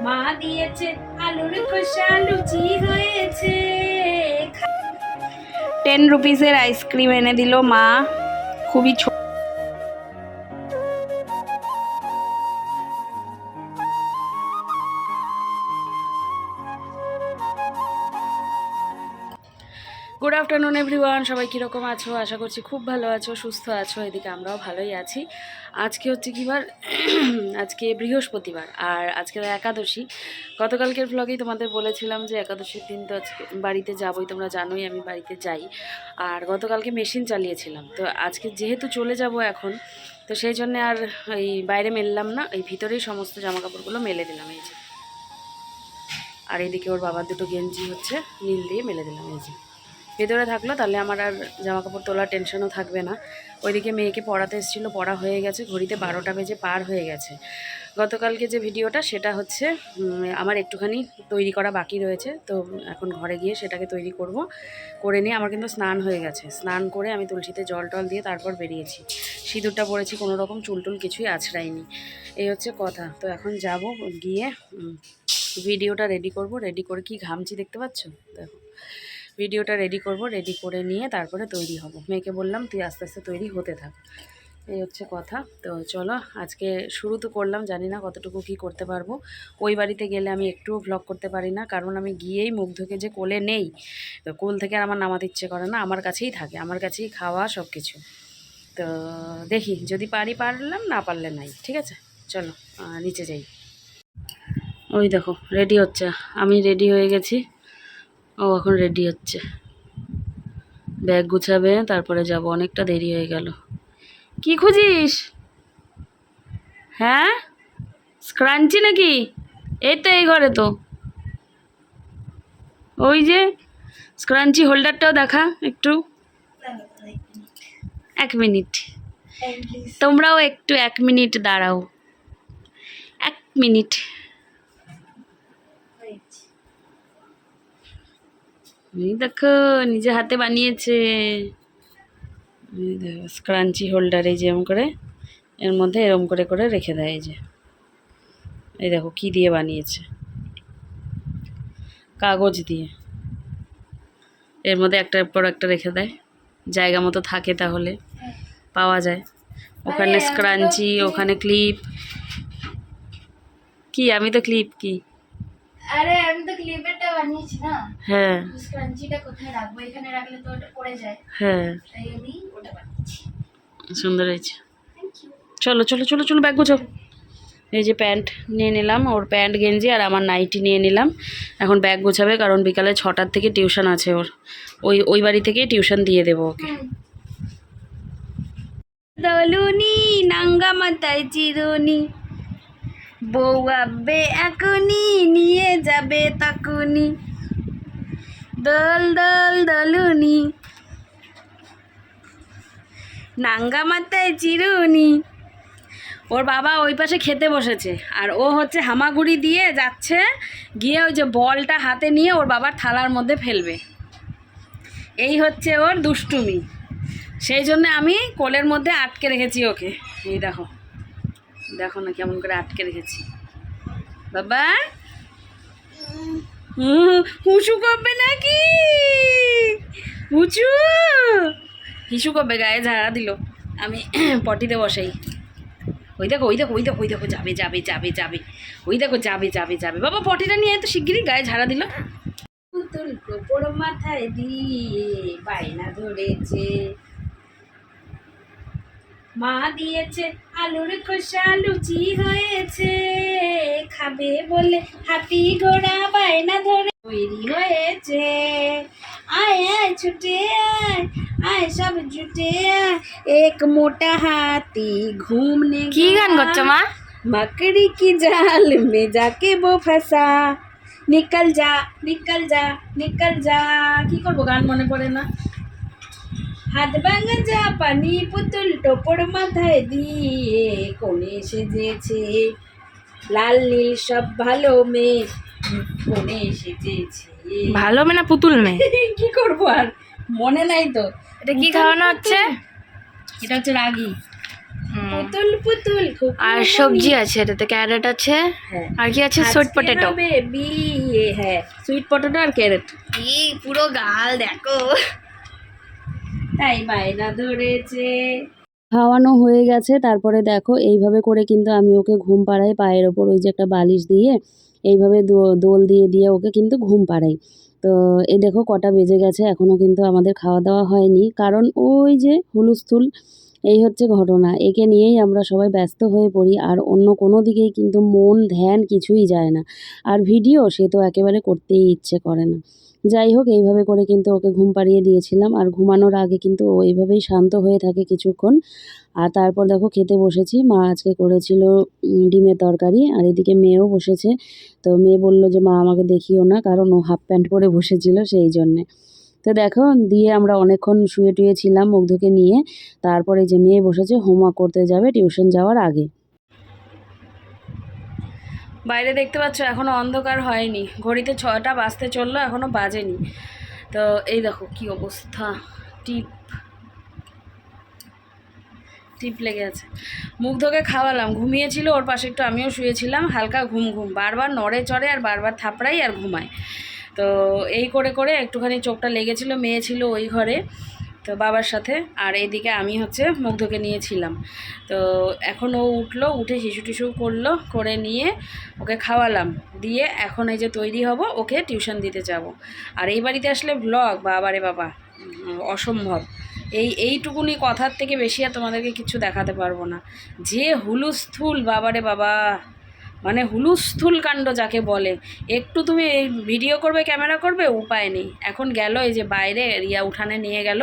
মা দিয়েছে আলুর খোসা লুচি হয়েছে। 10 রুপিসের আইসক্রিম এনে দিল মা, খুবই গুড আফটারনুন এভরিওয়ান, সবাই কীরকম আছো? আশা করছি খুব ভালো আছো, সুস্থ আছো। এদিকে আমরাও ভালোই আছি। আজকে হচ্ছে কি বার? আজকে বৃহস্পতিবার, আর আজকে একাদশী। গতকালকের ব্লগেই তোমাদের বলেছিলাম যে একাদশীর দিন তো আজকে বাড়িতে যাবোই, তোমরা জানোই আমি বাড়িতে যাই। আর গতকালকে মেশিন চালিয়েছিলাম, তো আজকে যেহেতু চলে যাব এখন, তো সেই জন্যে আর এই বাইরে মেললাম না, এই ভিতরেই সমস্ত জামাকাপড়গুলো মেলে দিলাম। এই যে, আর এইদিকে ওর বাবার দুটো গেঞ্জি হচ্ছে নীল দিয়ে মেলে দিলাম। এই যে ভেতরে থাকলো, তাহলে আমার আর জামাকাপড় তোলার টেনশনও থাকবে না। ওইদিকে মেয়েকে পড়াতে এসেছিলো, পড়া হয়ে গেছে, ঘড়িতে 12টা বেজে পার হয়ে গেছে। গতকালকে যে ভিডিওটা সেটা হচ্ছে আমার একটুখানি তৈরি করা বাকি রয়েছে, তো এখন ঘরে গিয়ে সেটাকে তৈরি করব। করে নিয়ে আমার কিন্তু স্নান হয়ে গেছে, স্নান করে আমি তুলসীতে জল টল দিয়ে তারপর বেরিয়েছি। সিঁদুরটা পরেছি, কোনো রকম চুল টুল কিছুই আছড়াইনি, এই হচ্ছে কথা। তো এখন যাব, গিয়ে ভিডিওটা রেডি করব। রেডি করে কি ঘামছি দেখতে পাচ্ছ? দেখো, ভিডিওটা রেডি করব, রেডি করে নিয়ে তারপরে তৈরি হব। মেয়েকে বললাম তুই আস্তে আস্তে তৈরি হতে থাক, এই হচ্ছে কথা। তো চলো, আজকে শুরু তো করলাম, জানি না কতটুকু কি করতে পারবো। ওই বাড়িতে গেলে আমি একটুও ভ্লগ করতে পারি না, কারণ আমি গিয়েই মুগ্ধকে যে কোলে নেই, তো কোল থেকে আর আমার নামাতে ইচ্ছে করে না, আমার কাছেই থাকে, আমার কাছেই খাওয়া সব কিছু। তো দেখি যদি পারি পারলাম, না পারলে নাই, ঠিক আছে। চলো নিচে যাই। ওই দেখো রেডি হচ্ছে, আমি রেডি হয়ে গেছি, ও এখন রেডি হচ্ছে। ব্যাগ গুছাবে, তারপরে যাব, অনেকটা দেরি হয়ে গেল। কি খুঁজিস? হ্যাঁ, স্ক্রাঞ্চি নাকি? এই তো, এই ঘরে তো। ওই যে স্ক্রাঞ্চি হোল্ডারটাও দেখা একটু। 1 মিনিট, তোমরাও একটু 1 মিনিট দাঁড়াও, 1 মিনিট। দেখো নিজে হাতে বানিয়েছে স্ক্রাঞ্চি হোল্ডার। এই যে এরম করে, এর মধ্যে এরম করে করে রেখে দেয়। এই যে, এই দেখো কি দিয়ে বানিয়েছে, কাগজ দিয়ে। এর মধ্যে একটার পর একটা রেখে দেয়, জায়গা মতো থাকে, তাহলে পাওয়া যায়। ওখানে স্ক্রাঞ্চি, ওখানে ক্লিপ। কি আমি তো ক্লিপ কি? আরে আমি তো ক্লিপেরটা বানিয়েছি না। হ্যাঁ, স্ক্রাঞ্চিটা কোথায় রাখবো? এখানে রাখলে তো ওটা পড়ে যায়। হ্যাঁ, তাই আমি ওটা বানিয়েছি। সুন্দর হয়েছে। Thank you. চলো চলো চলো চলো, ব্যাগ গোছাও। এই যে প্যান্ট নিয়ে নিলাম, ওর প্যান্ট গেঞ্জি আর আমার নাইটি নিয়ে নিলাম। এখন ব্যাগ গোছাবে, কারণ বিকালে 6টার থেকে টিউশন আছে ওর। ওই বাড়ি থেকেই টিউশন দিয়ে দেবো ওকে। দলুনি নাঙ্গা মাথায় চিরুনি, বউ আব্বে এখনই নিয়ে যাবে তাকুনি, দল দল দলুনি নাঙ্গা মাথায় চিরুনি। ওর বাবা ওই পাশে খেতে বসেছে, আর ও হচ্ছে হামাগুড়ি দিয়ে যাচ্ছে, গিয়ে ওই যে বলটা হাতে নিয়ে ওর বাবার থালার মধ্যে ফেলবে। এই হচ্ছে ওর দুষ্টুমি, সেই জন্য আমি কোলের মধ্যে আটকে রেখেছি ওকে। এই দেখো, দেখো না কেমন করে আটকে রেখেছি। বাবা হুসু করবে নাকি? হুচু হিসু করবে, গায়ে ঝাড়া দিল। আমি পটিতে বসাই। ওই দেখো ওই দেখো ওই দেখো ওই দেখো, যাবে যাবে যাবে যাবে, ওই দেখো যাবে যাবে যাবে। বাবা পটিটা নিয়ে তো শিগগিরই গায়ে ঝাড়া দিল। পুতুল কোপড় মাথায় দিয়ে বায়না ধরেছে, মা দিয়েছে আলুর খোসা লুচি হয়েছে, খাবে বলে হাতি ঘোড়া বায়না ধরে তৈরি হয়েছে। আয় আয় ছুটে আয়, আয় সব জুটে আয়, এক মোটা হাতি ঘুমনে। কি গান করছো মা? मकड़ी की जाल में जाके वो फंसा, निकल जा निकल जा निकल जा। কি করবো, গান মনে পড়ে না। হাত ভাঙা যা পানি পুতুল টোপর মাথায় দিয়ে কোণে সেজেছে, লাল নীল সব ভালো মেয়ে কোণে সেজেছে। ভালো মেয়ে না পুতুল মেয়ে? কি করবো আর, মনে নাই তো। এটা কি খাওয়ানো হচ্ছে? এটা হচ্ছে রাগি। পুতুল পুতুল খুব আর সবজি আছে, এটাতে ক্যারেট আছে, হ্যাঁ। আর কি আছে, সুইট পটেটো। হ্যাঁ, সুইট পটেটো আর ক্যারেট। এই পুরো গাল দেখো। তাই বায়না ধরেছে। খাওয়ানো হয়ে গেছে, তারপরে দেখো এইভাবে করে কিন্তু আমি ওকে ঘুম পাড়াই, পায়ের ওপর ওই যে একটা বালিশ দিয়ে এইভাবে দোল দিয়ে দিয়ে ওকে কিন্তু ঘুম পাড়াই। তো এই দেখো কটা বেজে গেছে, এখনও কিন্তু আমাদের খাওয়া দাওয়া হয়নি, কারণ ওই যে হুলস্থুল, এই হচ্ছে ঘটনা। একে নিয়েই আমরা সবাই ব্যস্ত হয়ে পড়ি, আর অন্য কোনো দিকেই কিন্তু মন ধ্যান কিছুই যায় না। আর ভিডিও সে তো একেবারে করতেই ইচ্ছে করে না। যাই হোক, এইভাবে করে কিন্তু ওকে ঘুম পাড়িয়ে দিয়েছিলাম, আর ঘুমানোর আগে কিন্তু ও এইভাবেই শান্ত হয়ে থাকে কিছুক্ষণ। আর তারপর দেখো খেতে বসেছি। মা আজকে করেছিল ডিমের তরকারি, আর এদিকে মেয়েও বসেছে। তো মেয়ে বলল যে মা আমাকে দেখিও না, কারণ ও হাফ প্যান্ট পরে বসেছিল সেই জন্যে। তো দেখো দিয়ে আমরা অনেকক্ষণ শুয়ে টুয়ে ছিলাম মুগ্ধকে নিয়ে। তারপরে যে মেয়ে বসেছে হোমওয়ার্ক করতে যাবে টিউশন যাওয়ার আগে। বাইরে দেখতে পাচ্ছ এখনও অন্ধকার হয়নি, ঘড়িতে 6টা বাজতে চললো, এখনও বাজেনি। তো এই দেখো কি অবস্থা, টিপ টিপ লেগে আছে। মুগ্ধকে খাওয়ালাম, ঘুমিয়েছিল ওর পাশে, একটু আমিও শুয়েছিলাম, হালকা ঘুম ঘুম, বারবার নড়ে চড়ে আর বারবার থাপড়াই আর ঘুমায়। তো এই করে করে একটুখানি চোখটা লেগেছিল, মেয়ে ছিল ওই ঘরে তো বাবার সাথে, আর এইদিকে আমি হচ্ছে মুগ্ধকে নিয়েছিলাম। তো এখন ও উঠলো, উঠে শিশু টিশু করলো, করে নিয়ে ওকে খাওয়ালাম, দিয়ে এখন এই যে তৈরি হব, ওকে টিউশন দিতে যাব। আর এই বাড়িতে আসলে ব্লগ বাবারে বাবা অসম্ভব। এইটুকুনি কথার থেকে বেশি আর তোমাদেরকে কিছু দেখাতে পারবো না। যে হুলুস্থুল বাবারে বাবা, মানে হুলুস্থুল কাণ্ড যাকে বলে। একটু তুমি এই ভিডিও করবে, ক্যামেরা করবে, উপায় নেই। এখন গেল এই যে বাইরে রিয়া উঠানে নিয়ে গেল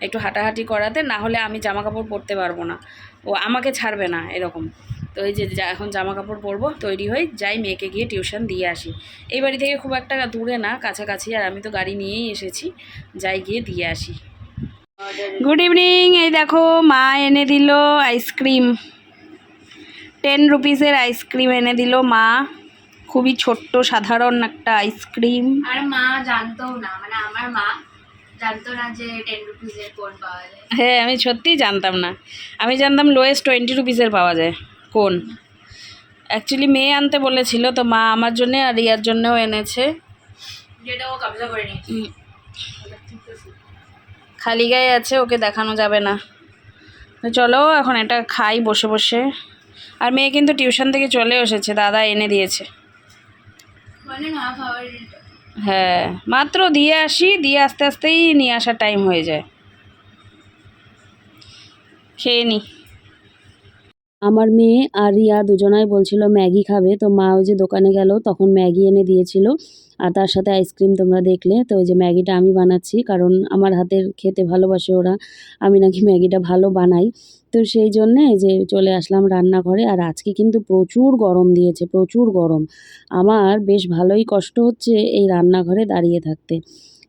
একটু হাঁটাহাঁটি করাতে, না হলে আমি জামা কাপড় পরতে পারবো না, ও আমাকে ছাড়বে না এরকম। তো এই যে এখন জামা কাপড় পরবো, তৈরি হই, যাই মেয়েকে গিয়ে টিউশন দিয়ে আসি। এই বাড়ি থেকে খুব একটা দূরে না, কাছাকাছি, আর আমি তো গাড়ি নিয়েই এসেছি, যাই গিয়ে দিয়ে আসি। Good evening. এই দেখো মা এনে দিল আইসক্রিম, 10 রুপিসের আইসক্রিম এনে দিল মা, খুবই ছোট্ট সাধারণ একটা আইসক্রিম। আর মা জানতো না, মানে আমার মা জানতো না যে 10 রুপিসের কোন পাওয়া যায়। হ্যাঁ, আমি সত্যিই জানতাম না, আমি জানতাম লোয়েস্ট 20 রুপিসের পাওয়া যায় কোন। অ্যাকচুয়ালি মেয়ে আনতে বলেছিল, তো মা আমার জন্য আর রিয়ার জন্যও এনেছে, যেটা ও কবজা করে নিয়েছে। খালি গায়ে আছে, ওকে দেখানো যাবে না। তো চলো এখন এটা খাই বসে বসে। আর মেয়ে কিন্তু টিউশন থেকে চলে এসেছে, দাদা এনে দিয়েছে। মানে না খাওয়ার। হ্যাঁ, মাত্র দিয়ে আসি, দিয়ে আস্তে আস্তেই নিয়ে আসার টাইম হয়ে যায়। খেয়ে নি। আমার মেয়ে আর রিয়া দুজনাই বলছিল ম্যাগি খাবে, তো মা ওই যে দোকানে গেল তখন ম্যাগি এনে দিয়েছিল, আর তার সাথে আইসক্রিম তোমরা দেখলে। তো ওই যে ম্যাগিটা আমি বানাচ্ছি, কারণ আমার হাতের খেতে ভালোবাসে ওরা, আমি নাকি ম্যাগিটা ভালো বানাই। তো সেই জন্যে এই যে চলে আসলাম রান্নাঘরে। আর আজকে কিন্তু প্রচুর গরম দিয়েছে, প্রচুর গরম। আমার বেশ ভালোই কষ্ট হচ্ছে এই রান্নাঘরে দাঁড়িয়ে থাকতে।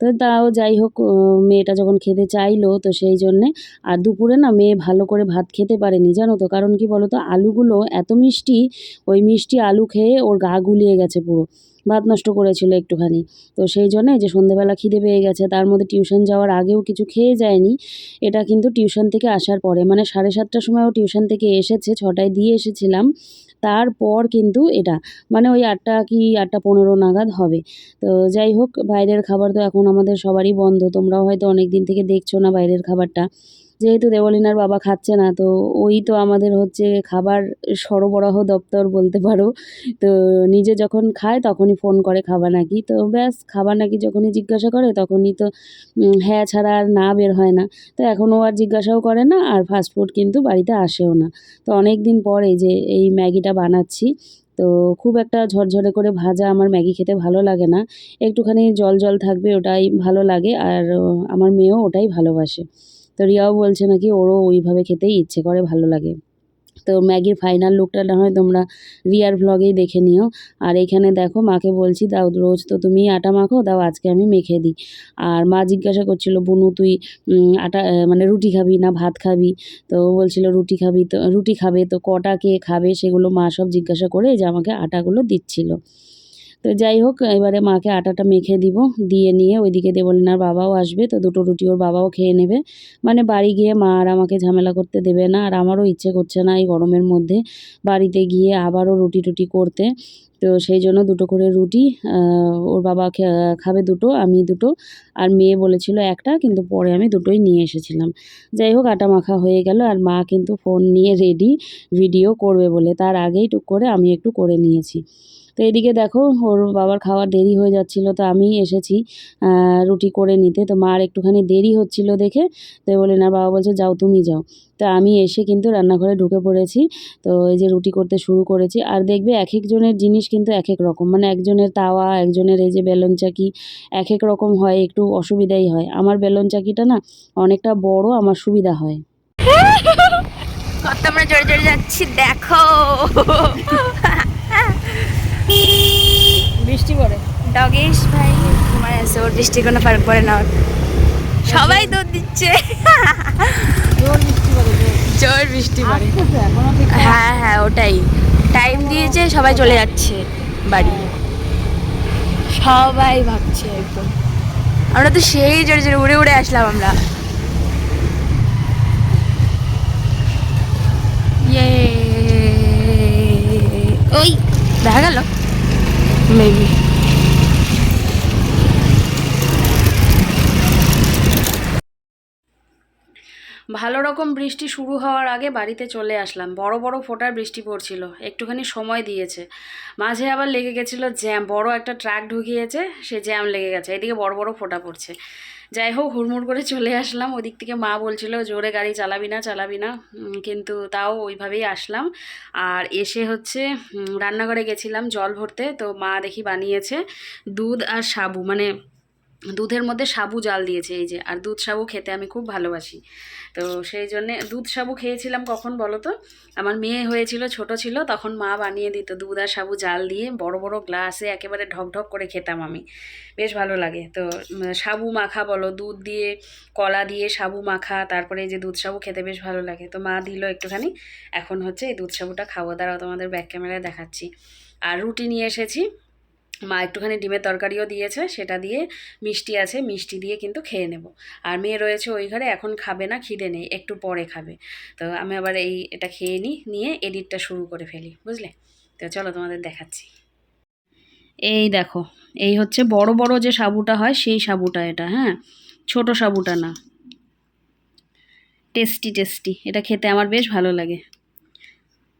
তো তাও যাই হোক, মেয়েটা যখন খেতে চাইলো তো সেই জন্যে। আর দুপুরে না মেয়ে ভালো করে ভাত খেতে পারেনি, জানো তো, কারণ কি বলো তো, আলুগুলো এত মিষ্টি, ওই মিষ্টি আলু খেয়ে ওর গা গুলিয়ে গেছে পুরো, ভাত নষ্ট করেছিল একটুখানি। তো সেই জন্যে যে সন্ধেবেলা খিদে পেয়ে গেছে, তার মধ্যে টিউশন যাওয়ার আগেও কিছু খেয়ে যায়নি, এটা কিন্তু টিউশন থেকে আসার পরে, মানে 7:30টার সময় ও টিউশন থেকে এসেছে, 6টায় দিয়ে এসেছিলাম, তারপর কিন্তু এটা মানে ওই 8টা কি 8:15 নাগাদ হবে। তো যাই হোক, বাইরের খাবার তো এখন আমাদের সবারই বন্ধ, তোমরাও হয়তো অনেক দিন থেকে দেখছো না বাইরের খাবারটা, যেহেতু দেবলীনার বাবা খাচ্ছে না, তো ওই তো আমাদের হচ্ছে খাবার সরবরাহ দপ্তর বলতে পারো। তো নিজে যখন খায় তখনই ফোন করে খাবা নাকি, তো ব্যাস খাবা নাকি যখনই জিজ্ঞাসা করে তখনই তো হ্যাঁ ছাড়া আর না বের হয় না। তো এখনও আর জিজ্ঞাসাও করে না, আর ফাস্টফুড কিন্তু বাড়িতে আসেও না। তো অনেক দিন পরে যে এই ম্যাগিটা বানাচ্ছি, তো খুব একটা ঝরঝরে করে ভাজা আমার ম্যাগি খেতে ভালো লাগে না, একটুখানি জল জল থাকবে ওটাই ভালো লাগে, আর আমার মেয়েও ওটাই ভালোবাসে। তো রিয়াও বলছে নাকি ওরও ওইভাবে খেতেই ইচ্ছে করে, ভালো লাগে। তো ম্যাগির ফাইনাল লুকটা না হয় তোমরা রিয়ার ভ্লগেই দেখে নিও। আর এইখানে দেখো মাকে বলছি দাও, রোজ তো তুমি আটা মাখো, দাও আজকে আমি মেখে দিই। আর মা জিজ্ঞাসা করছিল বুনু তুই আটা মানে রুটি খাবি না ভাত খাবি, তো ও বলছিল রুটি খাবি, তো রুটি খাবে, তো কটা কে খাবে সেগুলো মা সব জিজ্ঞাসা করে এই যে আমাকে আটাগুলো দিচ্ছিল। তো যাই হোক, এবারে মাকে আটাটা মেখে দিব, দিয়ে নিয়ে ওইদিকে দেবলিনার বাবাও আসবে, তো দুটো রুটি ওর বাবাও খেয়ে নেবে। মানে বাড়ি গিয়ে মা আর আমাকে ঝামেলা করতে দেবে না, আর আমারও ইচ্ছে করছে না এই গরমের মধ্যে বাড়িতে গিয়ে আবারও রুটি টুটি করতে। তো সেই জন্য দুটো করে রুটি ওর বাবা খাবে দুটো, আমি দুটো, আর মেয়ে বলেছিল একটা, কিন্তু পরে আমি দুটোই নিয়ে এসেছিলাম। যাই হোক, আটা মাখা হয়ে গেল, আর মা কিন্তু ফোন নিয়ে রেডি ভিডিও করবে বলে, তার আগেই টুক করে আমি একটু করে নিয়েছি। তো এদিকে দেখো, ওর বাবার খাওয়ার দেরি হয়ে যাচ্ছিলো, তো আমি এসেছি রুটি করে নিতে। তো মার একটুখানি দেরি হচ্ছিল দেখে, তো বলে না, বাবা বলছে যাও তুমি যাও। তো আমি এসে কিন্তু রান্নাঘরে ঢুকে পড়েছি। তো এই যে রুটি করতে শুরু করেছি, আর দেখবে এক একজনের জিনিস কিন্তু এক এক রকম, মানে একজনের তাওয়া, একজনের এই যে বেলন চাকি এক এক রকম হয়, একটু অসুবিধাই হয়। আমার বেলন চাকিটা না অনেকটা বড়, আমার সুবিধা হয়। কত আমরা জোরে জোরে যাচ্ছি দেখো। বৃষ্টি পড়ে, ডগেশ ভাই ঘুমায় আছে, ওর বৃষ্টি কোনো ফার্ক পড়ে না ওর। সবাই দৌড় দিচ্ছে। জোর বৃষ্টি পড়ে, জোর বৃষ্টি পড়ে। আসতেছে এখনো ঠিক। হ্যাঁ হ্যাঁ, ওটাই টাইম দিয়েছে, সবাই চলে যাচ্ছে বাড়ি। সবাই ভাবছে একদম, আমরা তো সেই জোরে জোরে উড়ে উড়ে আসলাম আমরা। ইয়ে, ওই দেখা গেল মেবি। ভালো রকম বৃষ্টি শুরু হওয়ার আগে বাড়িতে চলে আসলাম। বড় বড় ফোঁটার বৃষ্টি পড়ছিল, একটুখানি সময় দিয়েছে, মাঝে আবার লেগে গেছিলো জ্যাম, বড় একটা ট্রাক ঢুকিয়েছে, সে জ্যাম লেগে গেছে, এদিকে বড় বড় ফোঁটা পড়ছে। যাই হোক, হুড়মুড় করে চলে আসলাম। ওদিক থেকে মা বলছিল জোরে গাড়ি চালাবি না চালাবি না, কিন্তু তাও ওইভাবেই আসলাম। আর এসে হচ্ছে রান্নাঘরে গেছিলাম জল ভরতে, তো মা দেখি বানিয়েছে দুধ আর সাবু, মানে দুধের মধ্যে সাবু জাল দিয়েছে এই যে। আর দুধ সাবু খেতে আমি খুব ভালোবাসি, তো সেই জন্যে দুধ সাবু খেয়েছিলাম কখন বলো তো, আমার মেয়ে হয়েছিল, ছোট ছিল তখন মা বানিয়ে দিত দুধ আর সাবু জাল দিয়ে, বড় বড় গ্লাসে একেবারে ঢক ঢক করে খেতাম আমি, বেশ ভালো লাগে। তো সাবু মাখা বলো, দুধ দিয়ে কলা দিয়ে সাবু মাখা, তারপরে এই যে দুধ সাবু খেতে বেশ ভালো লাগে। তো মা দিল একটুখানি, এখন হচ্ছে এই দুধ সাবুটা খাবো, দাঁড়াও তোমাদের ব্যাক ক্যামেরায় দেখাচ্ছি। আর রুটি নিয়ে এসেছি, মা একটুখানি ডিমের তরকারিও দিয়েছে, সেটা দিয়ে মিষ্টি আছে, মিষ্টি দিয়ে কিন্তু খেয়ে নেব। আর মেয়ে রয়েছে ওই ঘরে, এখন খাবে না, খিদে নেই, একটু পরে খাবে। তো আমি আবার এটা খেয়ে নিয়ে এডিটটা শুরু করে ফেলি, বুঝলে? তো চলো তোমাদের দেখাচ্ছি। এই দেখো, এই হচ্ছে বড় বড় যে সাবুটা হয় সেই সাবুটা এটা, হ্যাঁ, ছোট সাবুটা না। টেস্টি টেস্টি, এটা খেতে আমার বেশ ভালো লাগে,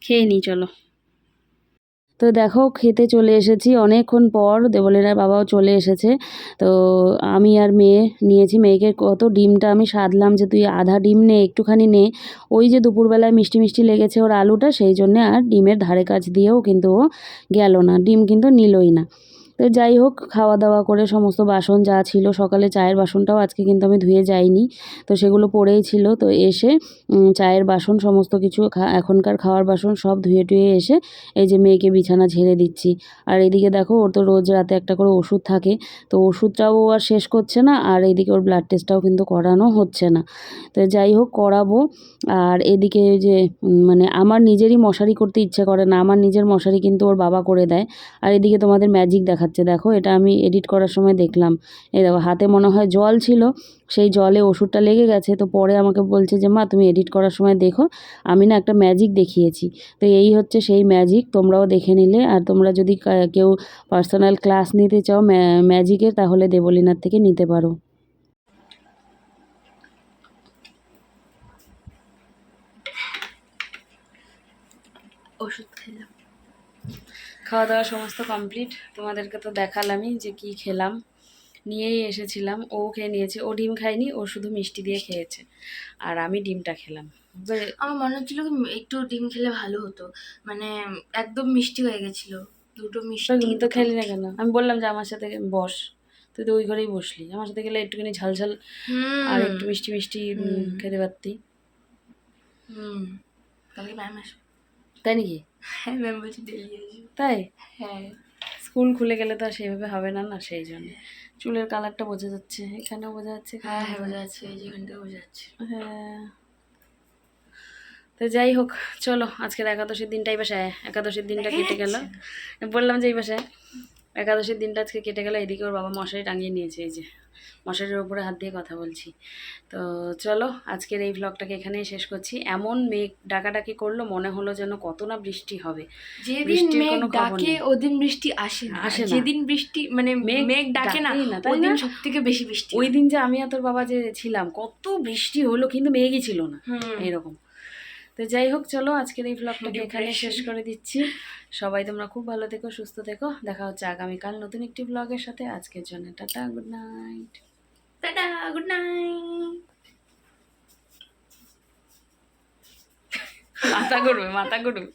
খেয়ে নিই চলো। তো দেখো, খেতে চলে এসেছি অনেকক্ষণ পর, দেবলীনার বাবাও চলে এসেছে। তো আমি আর মেয়ে নিয়েছি, মেয়েকে কত ডিমটা আমি সাধলাম যে তুই আধা ডিম নে, একটুখানি নে। ওই যে দুপুরবেলায় মিষ্টি মিষ্টি লেগেছে ওর আলুটা, সেই জন্যে আর ডিমের ধারে কাছ দিয়েও কিন্তু ও গেল না, ডিম কিন্তু নিলই না। তো যাই হোক, খাওয়া দাওয়া করে সমস্ত বাসন যা ছিল, সকালে চায়ের বাসনটাও আজকে কিন্তু আমি ধুয়ে যাইনি, তো সেগুলো পড়েই ছিল। তো এসে চায়ের বাসন সমস্ত কিছু এখনকার খাওয়ার বাসন সব ধুয়ে টুয়ে এসে এই যে মেয়েকে বিছানা ঝেড়ে দিচ্ছি। আর এদিকে দেখো, ওর তো রোজ রাতে একটা করে ওষুধ থাকে, তো ওষুধটাও ও আর শেষ করছে না, আর এদিকে ওর ব্লাড টেস্টটাও কিন্তু করানো হচ্ছে না। তো যাই হোক, করাবো। আর এদিকে যে মানে আমার নিজেরই মশারি করতে ইচ্ছে করে না, আমার নিজের মশারি কিন্তু ওর বাবা করে দেয়। আর এদিকে তোমাদের ম্যাজিক দেখাচ্ছে, দেখো এটা আমি এডিট করার সময় দেখলাম, এই দেখো হাতে মনে হয় জল ছিল, সেই জলে ওষুধটা লেগে গেছে। তো পরে আমাকে বলছে যে মা তুমি এডিট করার সময় দেখো, আমি না একটা ম্যাজিক দেখিয়েছি। তো এই হচ্ছে সেই ম্যাজিক, তোমরাও দেখে নিলে। আর তোমরা যদি কেউ পার্সোনাল ক্লাস নিতে চাও ম্যাজিকের, তাহলে দেবলীনার থেকে নিতে পারো। ওষুধ খেলাম, খাওয়া দাওয়া সমস্ত কমপ্লিট, তোমাদেরকে তো দেখালামই যে কি খেলাম, নিয়েই এসেছিলাম। ও খেয়ে নিয়েছে, ও ডিম খায়নি, ও শুধু মিষ্টি দিয়ে খেয়েছে, আর আমি ডিমটা খেলাম। আমার মনে হচ্ছিল কি একটু ডিম খেলে ভালো হতো, মানে একদম মিষ্টি হয়ে গেছিল, দুটো মিষ্টি। তুমি তো খেলি না কেন? আমি বললাম যে আমার সাথে বস, তুই তো ওই ঘরেই বসলি, আমার সাথে গেলে একটুখানি ঝালঝাল আর একটু মিষ্টি মিষ্টি খেতে পারতি। কালকে ম্যাম আসবে। তাই নাকি? হ্যাঁ, ম্যাম বলছি ডেলি আসবে। তাই? হ্যাঁ, স্কুল খুলে গেলে তো আর সেইভাবে হবে না, না সেই জন্য। চুলের কালারটা বোঝা যাচ্ছে, এখানেও বোঝা যাচ্ছে, হ্যাঁ হ্যাঁ বোঝা যাচ্ছে, এই যেখানটা বোঝা যাচ্ছে। হ্যাঁ। তো যাই হোক, চলো আজকের একাদশীর দিনটাই বাসায়, একাদশীর দিনটা কেটে গেল, বললাম যে এই বাসায় একাদশীর দিনটা আজকে কেটে গেল। এদিকে ওর বাবা মশারি টাঙিয়ে নিয়েছে, এই যে মশারির উপরে হাত দিয়ে কথা বলছি। তো চলো আজকের এই ভ্লগটাকে এখানেই শেষ করছি। এমন মেঘ ডাকাডাকি করলো, মনে হলো যেন কত না বৃষ্টি হবে। যেদিন বৃষ্টির মেঘ কোনো খবর ডাকে নেই। ওদিন বৃষ্টি আসে না, আসে না। যেদিন বৃষ্টি মানে মেঘ মেঘ ডাকে না ডাকেই না, তাই ওদিন না? সব থেকে বেশি বৃষ্টি ওই হয়। দিন যে আমি আর তোর বাবা যে ছিলাম, কত বৃষ্টি হলো, কিন্তু মেঘই ছিল না, হুম। এইরকম। তো যাই হোক, চলো আজকের এই ভ্লগটাকে এখানে Depression. শেষ করে দিচ্ছি। সবাই তোমরা খুব ভালো থেকো, সুস্থ থেকো। দেখা হচ্ছে আগামীকাল নতুন একটি ভ্লগের সাথে। আজকের জন্য tata, good night. Tata, good night. মাথা ঘুরবে, মাথা ঘুরবে।